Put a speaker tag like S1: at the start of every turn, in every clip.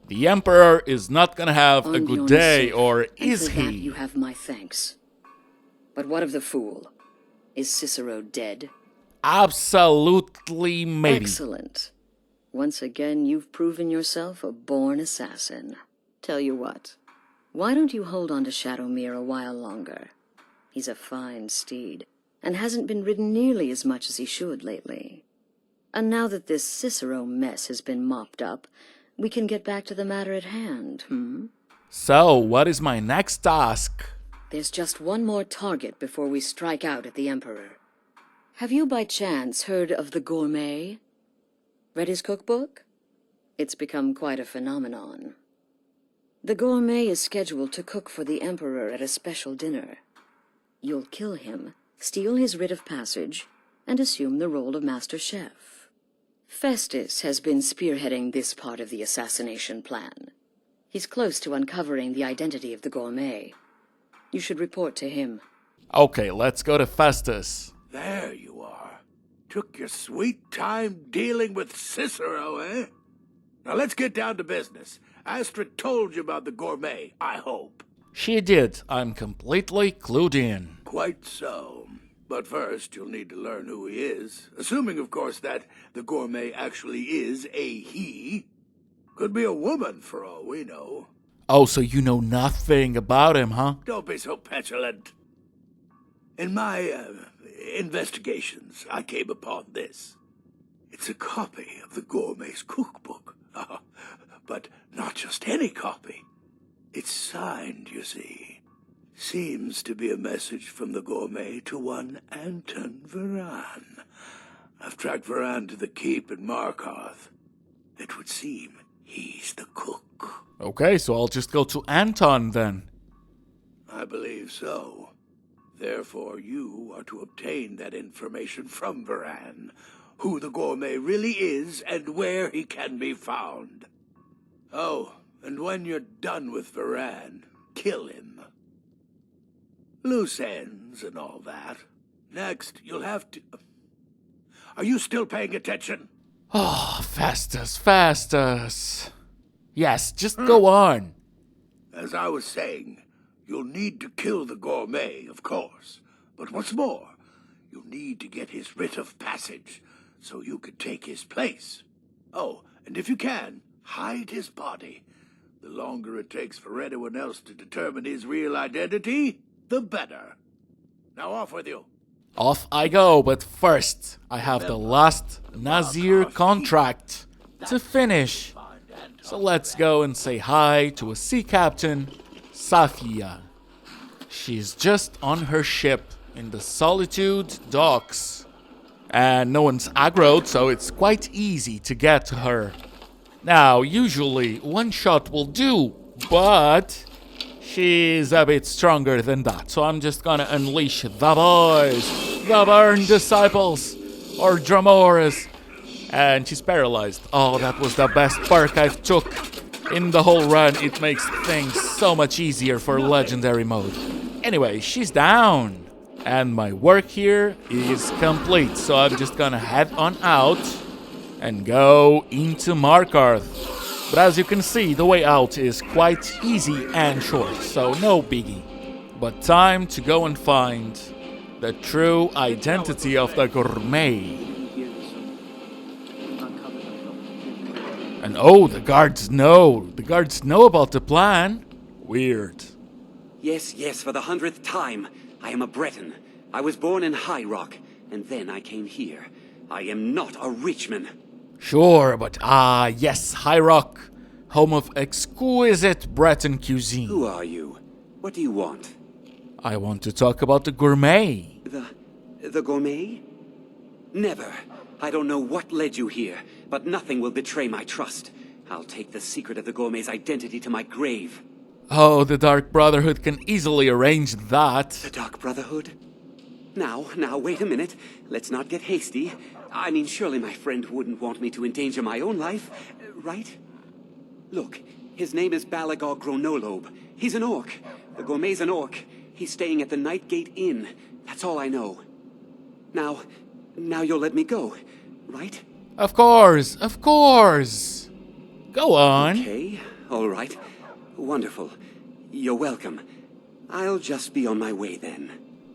S1: The Emperor is not gonna have a
S2: On
S1: good
S2: your
S1: day,
S2: safe,
S1: or
S2: and
S1: is
S2: for that
S1: he?
S2: you have my thanks. But what of the fool? Is Cicero dead?
S1: Absolutely maybe.
S2: Excellent. Once again, you've proven yourself a born assassin. Tell you what, why don't you hold on to Shadowmere a while longer? He's a fine steed, and hasn't been ridden nearly as much as he should lately. And now that this Cicero mess has been mopped up, we can get back to the matter at hand,
S1: So, what is my next task?
S2: There's just one more target before we strike out at the Emperor. Have you by chance heard of the Gourmet? Read his cookbook? It's become quite a phenomenon. The Gourmet is scheduled to cook for the Emperor at a special dinner. You'll kill him, steal his writ of passage, and assume the role of Master Chef. Festus has been spearheading this part of the assassination plan. He's close to uncovering the identity of the Gourmet. You should report to him.
S1: Okay, let's go to Festus.
S3: There you are. Took your sweet time dealing with Cicero, eh? Now let's get down to business. Astrid told you about the Gourmet, I hope.
S1: She did. I'm completely clued in.
S3: Quite so. But first, you'll need to learn who he is. Assuming, of course, that the Gourmet actually is a he. Could be a woman, for all we know.
S1: Oh, so you know nothing about him, huh?
S3: Don't be so petulant. In my investigations, I came upon this. It's a copy of the Gourmet's cookbook. But not just any copy. It's signed, you see. Seems to be a message from the Gourmet to one Anton Varan. I've tracked Varan to the keep in Markarth. It would seem he's the cook.
S1: Okay, so I'll just go to Anton then.
S3: I believe so. Therefore, you are to obtain that information from Varan, who the Gourmet really is and where he can be found. Oh, and when you're done with Varan, kill him. Loose ends and all that. Next, you'll have to... Are you still paying attention?
S1: Oh, Festus. Yes, just go on.
S3: As I was saying, you'll need to kill the Gourmet, of course. But what's more, you'll need to get his writ of passage, so you can take his place. Oh, and if you can, hide his body. The longer it takes for anyone else to determine his real identity, the better. Now off with you.
S1: Off I go, but first, I have the last Nazir contract to finish. So let's go and say hi to a sea captain, Safia. She's just on her ship in the Solitude docks. And no one's aggroed, so it's quite easy to get to her. Now, usually one shot will do, but she's a bit stronger than that. So I'm just gonna unleash the boys, the Burn Disciples, or Dramoras. And she's paralyzed. Oh, that was the best perk I've took in the whole run. It makes things so much easier for legendary mode. Anyway, she's down. And my work here is complete. So I'm just gonna head on out and go into Markarth. But as you can see, the way out is quite easy and short, so no biggie. But time to go and find the true identity of the Gourmet. And oh, the guards know. The guards know about the plan. Weird.
S4: Yes, for the 100th time. I am a Breton. I was born in High Rock, and then I came here. I am not a Richman.
S1: Sure, but yes, High Rock, home of exquisite Breton cuisine.
S4: Who are you? What do you want?
S1: I want to talk about the Gourmet.
S4: The Gourmet? Never. I don't know what led you here, but nothing will betray my trust. I'll take the secret of the Gourmet's identity to my grave.
S1: Oh, the Dark Brotherhood can easily arrange that.
S4: The Dark Brotherhood? Now, wait a minute. Let's not get hasty. I mean, surely my friend wouldn't want me to endanger my own life, right? Look, his name is Balagog Gronolobe. He's an orc. The Gourmet's an orc. He's staying at the Nightgate Inn. That's all I know. Now you'll let me go, right?
S1: Of course. Go on.
S4: Okay, All right. Wonderful. You're welcome. I'll just be on my way then.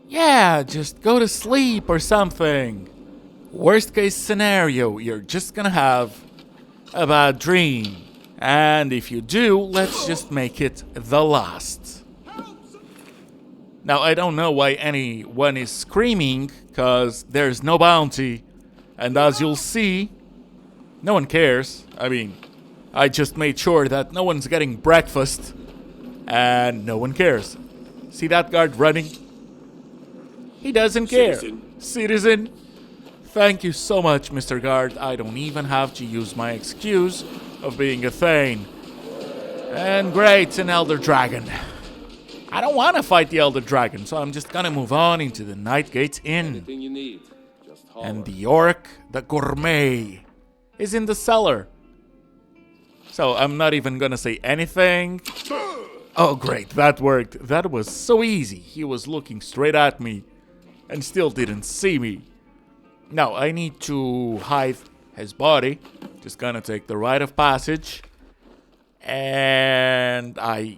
S1: Yeah, just go to sleep or something. Worst case scenario, you're just gonna have a bad dream. And if you do, let's just make it the last. Now, I don't know why anyone is screaming, cause there's no bounty. And as you'll see, no one cares. I mean, I just made sure that no one's getting breakfast. And no one cares. See that guard running? He doesn't care. Citizen. Thank you so much, Mr. Guard. I don't even have to use my excuse of being a Thane. And great, an Elder Dragon. I don't want to fight the Elder Dragon, so I'm just gonna move on into the Nightgate Inn.
S5: Anything you need, just holler.
S1: And the orc, the gourmet, is in the cellar. So I'm not even gonna say anything. Oh great, that worked. That was so easy. He was looking straight at me and still didn't see me. Now I need to hide his body. Just gonna take the rite of passage. And I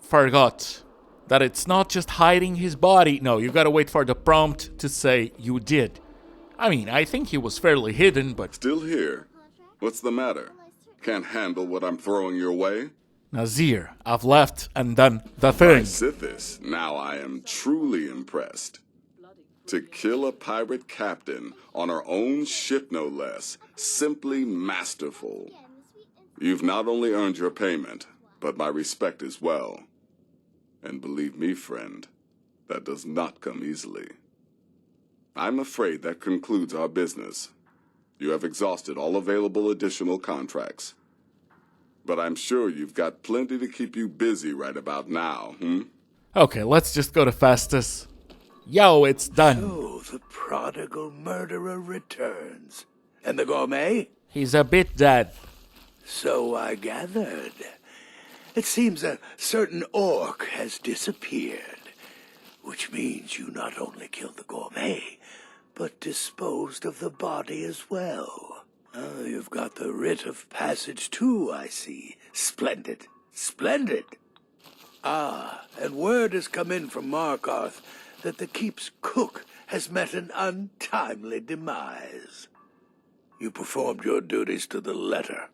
S1: forgot that it's not just hiding his body. No, you gotta wait for the prompt to say you did. I mean, I think he was fairly hidden, but...
S6: Still here? What's the matter? Can't handle what I'm throwing your way?
S1: Nazir, I've left and done the thing.
S6: Sithis, now I am truly impressed. To kill a pirate captain on our own ship, no less. Simply masterful. You've not only earned your payment, but my respect as well. And believe me, friend, that does not come easily. I'm afraid that concludes our business. You have exhausted all available additional contracts. But I'm sure you've got plenty to keep you busy right about now,
S1: Okay, let's just go to Festus. Yo, it's done.
S3: So the prodigal murderer returns. And the gourmet?
S1: He's a bit dead.
S3: So I gathered. It seems a certain orc has disappeared. Which means you not only killed the gourmet, but disposed of the body as well. You've got the writ of passage too, I see. Splendid. Splendid. Ah, and word has come in from Markarth that the keep's cook has met an untimely demise. You performed your duties to the letter.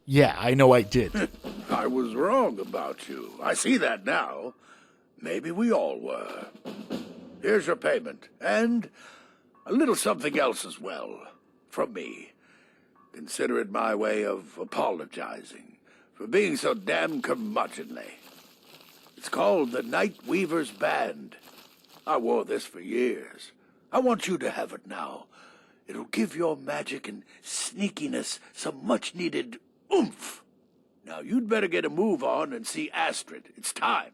S1: Yeah, I know I did.
S3: I was wrong about you. I see that now. Maybe we all were. Here's your payment, and a little something else as well, from me. Consider it my way of apologizing for being so damn curmudgeonly. It's called the Night Weaver's Band. I wore this for years. I want you to have it now. It'll give your magic and sneakiness some much-needed oomph. Now you'd better get a move on and see Astrid. It's time.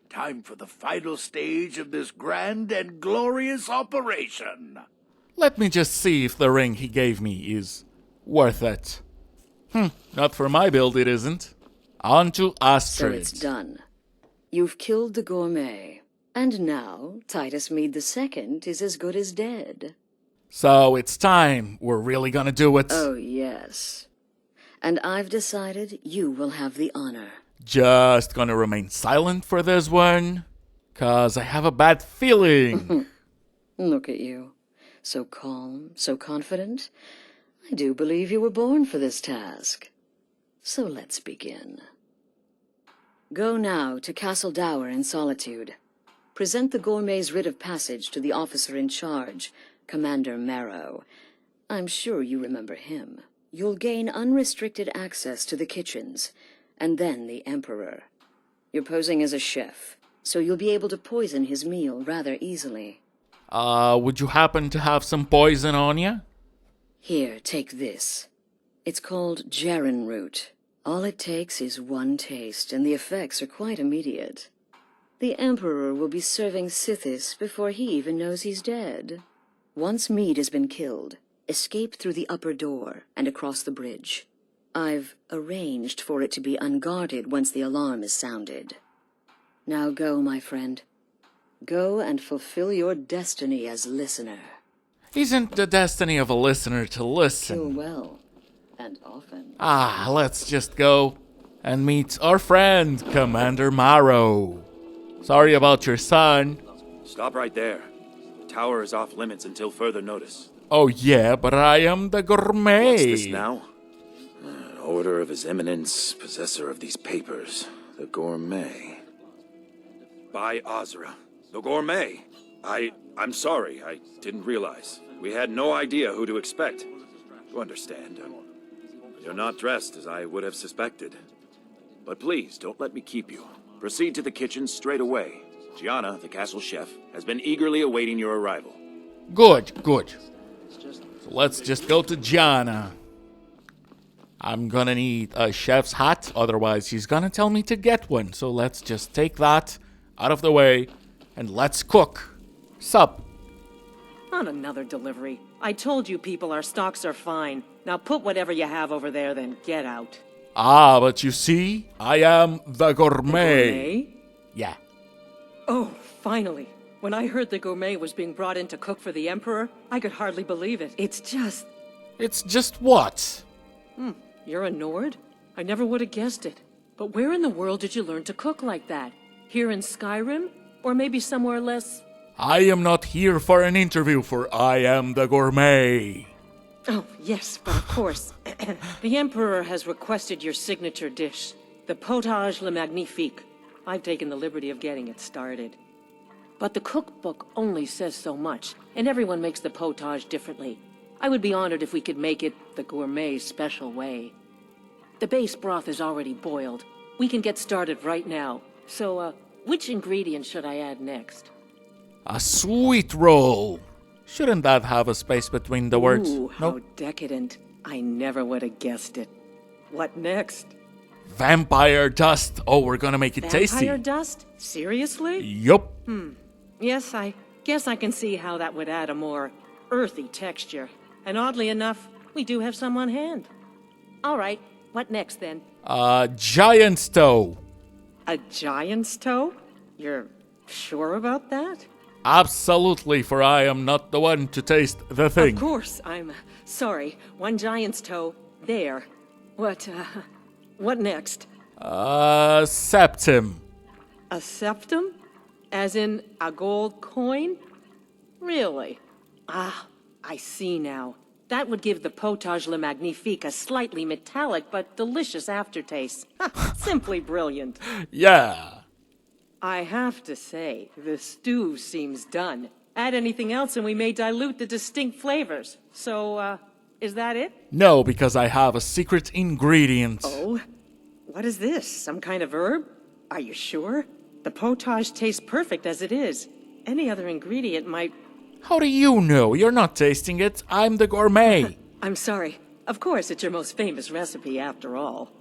S3: Time for the final stage of this grand and glorious operation.
S1: Let me just see if the ring he gave me is worth it. Not for my build, it isn't. On to
S2: So
S1: Astrid.
S2: it's done. You've killed the gourmet. And now, Titus Mead II is as good as dead.
S1: So it's time. We're really gonna do it.
S2: Oh, yes. And I've decided you will have the honor.
S1: Just gonna remain silent for this one. Cause I have a bad feeling.
S2: Look at you. So calm, so confident. I do believe you were born for this task. So let's begin. Go now to Castle Dower in Solitude. Present the gourmet's writ of passage to the officer in charge, Commander Marrow. I'm sure you remember him. You'll gain unrestricted access to the kitchens, and then the Emperor. You're posing as a chef, so you'll be able to poison his meal rather easily.
S1: Would you happen to have some poison on ya?
S2: Here, take this. It's called Jaren root. All it takes is one taste, and the effects are quite immediate. The Emperor will be serving Sithis before he even knows he's dead. Once Mead has been killed, escape through the upper door and across the bridge. I've arranged for it to be unguarded once the alarm is sounded. Now go, my friend. Go and fulfill your destiny as listener.
S1: Isn't the destiny of a listener to
S2: Kill
S1: listen?
S2: well, and often.
S1: Let's just go and meet our friend, Commander Marrow. Sorry about your son.
S7: Stop right there. The tower is off limits until further notice.
S1: Oh yeah, but I am the gourmet.
S7: What's this now? An order of His Eminence, possessor of these papers, the gourmet. By Azra, the gourmet. I'm sorry, I didn't realize. We had no idea who to expect. You understand, you're not dressed as I would have suspected. But please, don't let me keep you. Proceed to the kitchen straight away. Gianna, the castle chef, has been eagerly awaiting your arrival.
S1: Good. So let's just go to Gianna. I'm gonna need a chef's hat, otherwise he's gonna tell me to get one. So let's just take that out of the way, and let's cook. Sup?
S8: On another delivery. I told you people our stocks are fine. Now put whatever you have over there, then get out.
S1: Ah, but you see, I am the gourmet.
S8: Gourmet?
S1: Yeah.
S8: Oh, finally. When I heard the gourmet was being brought in to cook for the Emperor, I could hardly believe it. It's
S1: just what?
S8: You're a Nord? I never would have guessed it. But where in the world did you learn to cook like that? Here in Skyrim? Or maybe somewhere less...
S1: I am not here for an interview, for I am the gourmet.
S8: Oh, yes, but of course. The Emperor has requested your signature dish, the potage le magnifique. I've taken the liberty of getting it started. But the cookbook only says so much, and everyone makes the potage differently. I would be honored if we could make it the gourmet's special way. The base broth is already boiled. We can get started right now. So, which ingredient should I add next?
S1: A sweet roll. Shouldn't that have a space between the words?
S8: Ooh, how decadent. I never would have guessed it. What next?
S1: Vampire dust. Oh, we're gonna make it tasty.
S8: Vampire dust? Seriously?
S1: Yup.
S8: Yes, I guess I can see how that would add a more earthy texture. And oddly enough, we do have some on hand. All right, what next then?
S1: Giant's toe.
S8: A giant's toe? You're sure about that?
S1: Absolutely, for I am not the one to taste the thing.
S8: Of course, I'm sorry. One giant's toe, there. What next?
S1: Septum.
S8: A septum? As in a gold coin? Really? Ah, I see now. That would give the potage le magnifique a slightly metallic but delicious aftertaste. Simply brilliant.
S1: Yeah.
S8: I have to say, the stew seems done. Add anything else and we may dilute the distinct flavors. So, is that it?
S1: No, because I have a secret ingredient.
S8: Oh? What is this? Some kind of herb? Are you sure? The potage tastes perfect as it is. Any other ingredient might...
S1: How do you know? You're not tasting it. I'm the gourmet.
S8: I'm sorry. Of course, it's your most famous recipe after all.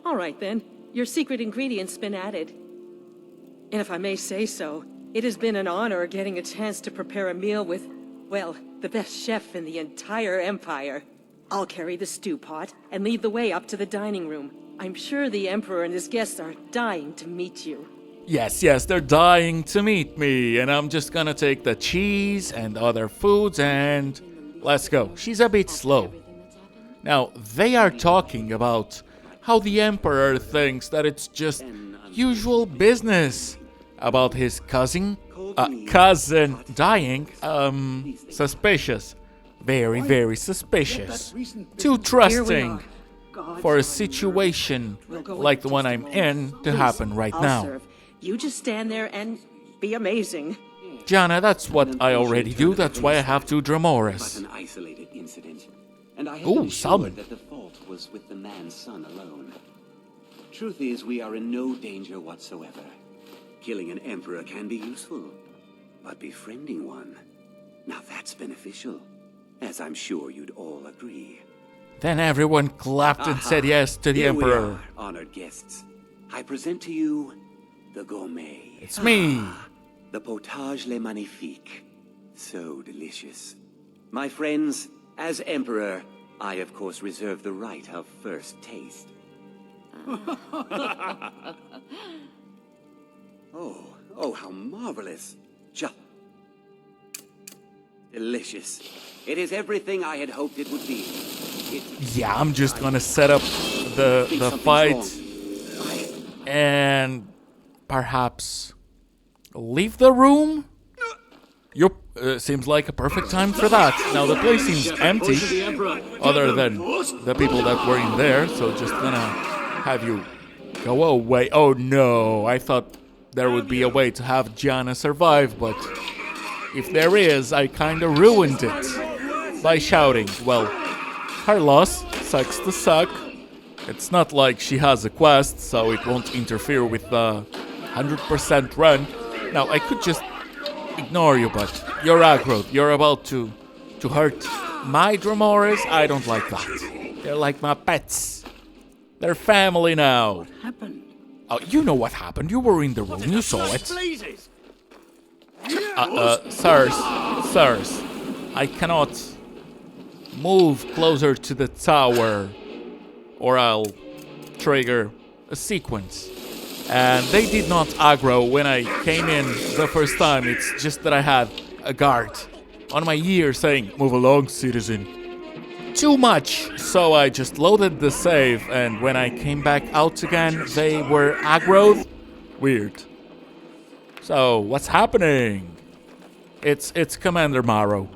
S8: All right then, your secret ingredient's been added. And if I may say so, it has been an honor getting a chance to prepare a meal with, well, the best chef in the entire empire. I'll carry the stew pot and lead the way up to the dining room. I'm sure the Emperor and his guests are dying to meet you.
S1: Yes, they're dying to meet me, and I'm just gonna take the cheese and other foods and let's go. She's a bit slow. Now, they are talking about how the Emperor thinks that it's just usual business about his cousin dying. Suspicious. Very, very suspicious. Too trusting for a situation like the one I'm in to happen right now.
S8: Serve. You just stand there and be amazing.
S1: Gianna, that's what I already do. That's why I have two
S4: But
S1: Dramoris.
S4: an isolated incident, and I have
S1: Ooh,
S4: been sure
S1: salmon.
S4: that the fault was with the man's son alone. Truth is, we are in no danger whatsoever. Killing an emperor can be useful, but befriending one, now that's beneficial, as I'm sure you'd all agree.
S1: Then everyone clapped and said yes to the
S4: Here we
S1: Emperor.
S4: are, honored guests. I present to you the gourmet.
S1: It's me.
S4: The potage le magnifique. So delicious. My friends, as Emperor, I of course reserve the right of first taste. Oh, how marvelous. Delicious. It is everything I had hoped it would be.
S1: Yeah, I'm just gonna set up the
S4: Think something's
S1: fight.
S4: wrong.
S1: and perhaps leave the room? Yup, seems like a perfect time for that. Now the place seems empty, other than the people that were in there, so just gonna have you go away. Oh no, I thought there would be a way to have Gianna survive, but if there is, I kinda ruined it by shouting. Well, her loss sucks to suck. It's not like she has a quest, so it won't interfere with the 100% run. Now, I could just ignore you, but you're aggro. You're about to hurt my Dromores. I don't like that. They're like my pets. They're family now.
S3: What happened?
S1: Oh, you know what happened. You were in the room. You saw it. Sirs, I cannot move closer to the tower, or I'll trigger a sequence. And they did not aggro when I came in the first time. It's just that I had a guard on my ear saying, "Move along, citizen." Too much. So I just loaded the save, and when I came back out again, they were aggroed. Weird. So, what's happening? It's Commander Morrow.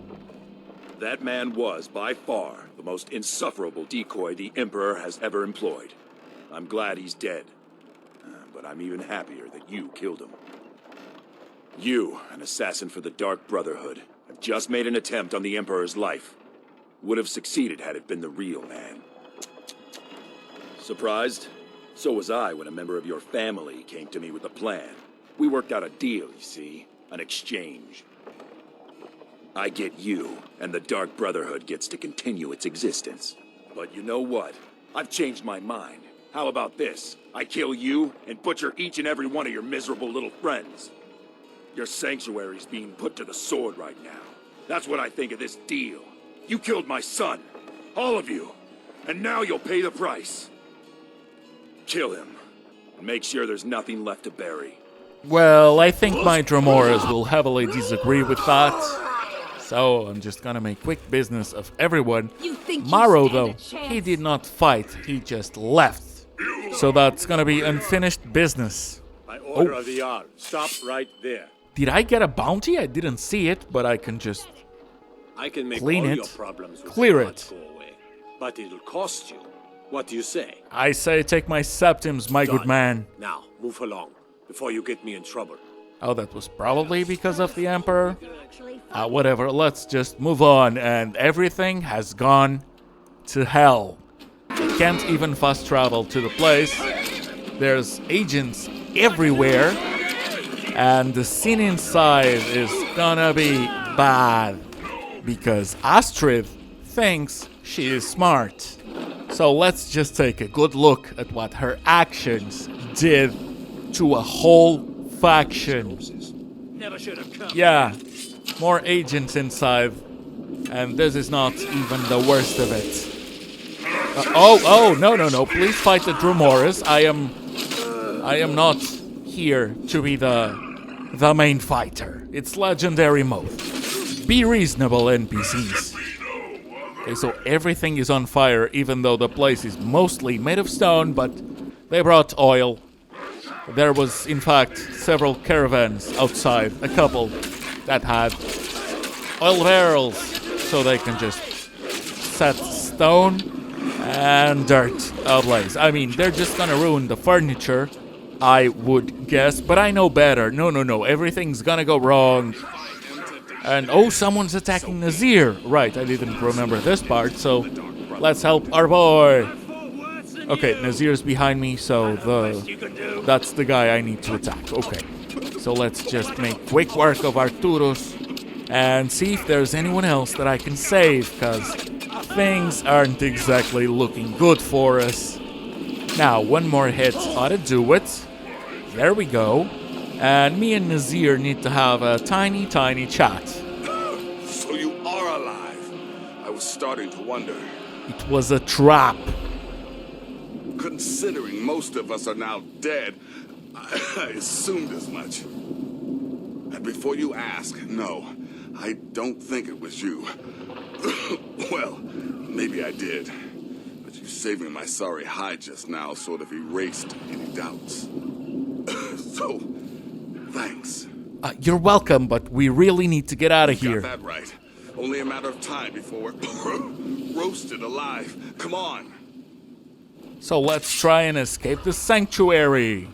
S7: That man was, by far, the most insufferable decoy the Emperor has ever employed. I'm glad he's dead. But I'm even happier that you killed him. You, an assassin for the Dark Brotherhood, have just made an attempt on the Emperor's life. Would have succeeded had it been the real man. Surprised? So was I when a member of your family came to me with a plan. We worked out a deal, you see. An exchange. I get you, and the Dark Brotherhood gets to continue its existence. But you know what? I've changed my mind. How about this? I kill you and butcher each and every one of your miserable little friends. Your sanctuary's being put to the sword right now. That's what I think of this deal. You killed my son. All of you. And now you'll pay the price. Kill him. And make sure there's nothing left to bury.
S1: Well, I think my Dromores will heavily disagree with that. So I'm just gonna make quick business of everyone. Morrow, though, he did not fight. He just left. So that's gonna be unfinished business.
S9: By order of the Jarl, stop right there.
S1: Did I get a bounty? I didn't see it, but I can just
S9: I can make
S1: clean
S9: all
S1: it,
S9: your problems with
S1: clear
S9: cards
S1: it.
S9: go away, but it'll cost you. What do you say?
S1: I say take my septims, my good
S9: Done.
S1: man.
S9: Now, move along, before you get me in trouble.
S1: Oh, that was probably because of the Emperor. Whatever, let's just move on, and everything has gone to hell. I can't even fast travel to the place. There's agents everywhere, and the scene inside is gonna be bad. Because Astrid thinks she is smart. So let's just take a good look at what her actions did to a whole faction. Yeah, more agents inside, and this is not even the worst of it. No, please fight the Dromores. I am not here to be the main fighter. It's legendary mode. Be reasonable, NPCs. Okay, so everything is on fire, even though the place is mostly made of stone, but they brought oil. There was, in fact, several caravans outside, a couple that had oil barrels, so they can just set stone and dirt ablaze. I mean, they're just gonna ruin the furniture, I would guess, but I know better. No, everything's gonna go wrong. And oh, someone's attacking Nazir. Right, I didn't remember this part, so let's help our boy. Okay, Nazir's behind me, so that's the guy I need to attack. Okay, so let's just make quick work of Arturos and see if there's anyone else that I can save, because things aren't exactly looking good for us. Now, one more hit ought to do it. There we go. And me and Nazir need to have a tiny chat.
S6: So you are alive. I was starting to wonder.
S1: It was a trap.
S6: Considering most of us are now dead, I assumed as much. And before you ask, no, I don't think it was you. Well, maybe I did. but you saving my sorry hide just now sort of erased any doubts. So, thanks.
S1: You're welcome, but we really need to get out of here.
S6: Got that right. Only a matter of time before we're roasted alive. Come on.
S1: So let's try and escape the sanctuary.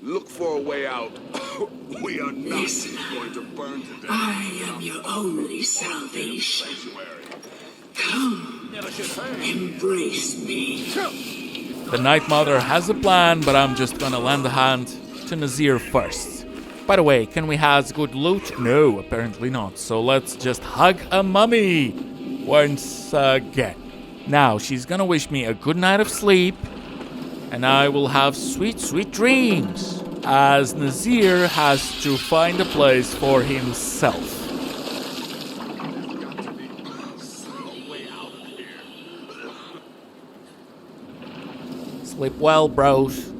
S6: Look for a way out. We are not going to burn to death.
S10: I am your only salvation. Come, embrace me.
S1: The Night Mother has a plan, but I'm just gonna lend a hand to Nazir first. By the way, can we have good loot? No, apparently not. So let's just hug a mummy once again. Now, she's gonna wish me a good night of sleep, and I will have sweet, sweet dreams, as Nazir has to find a place for himself. Sleep well, bros.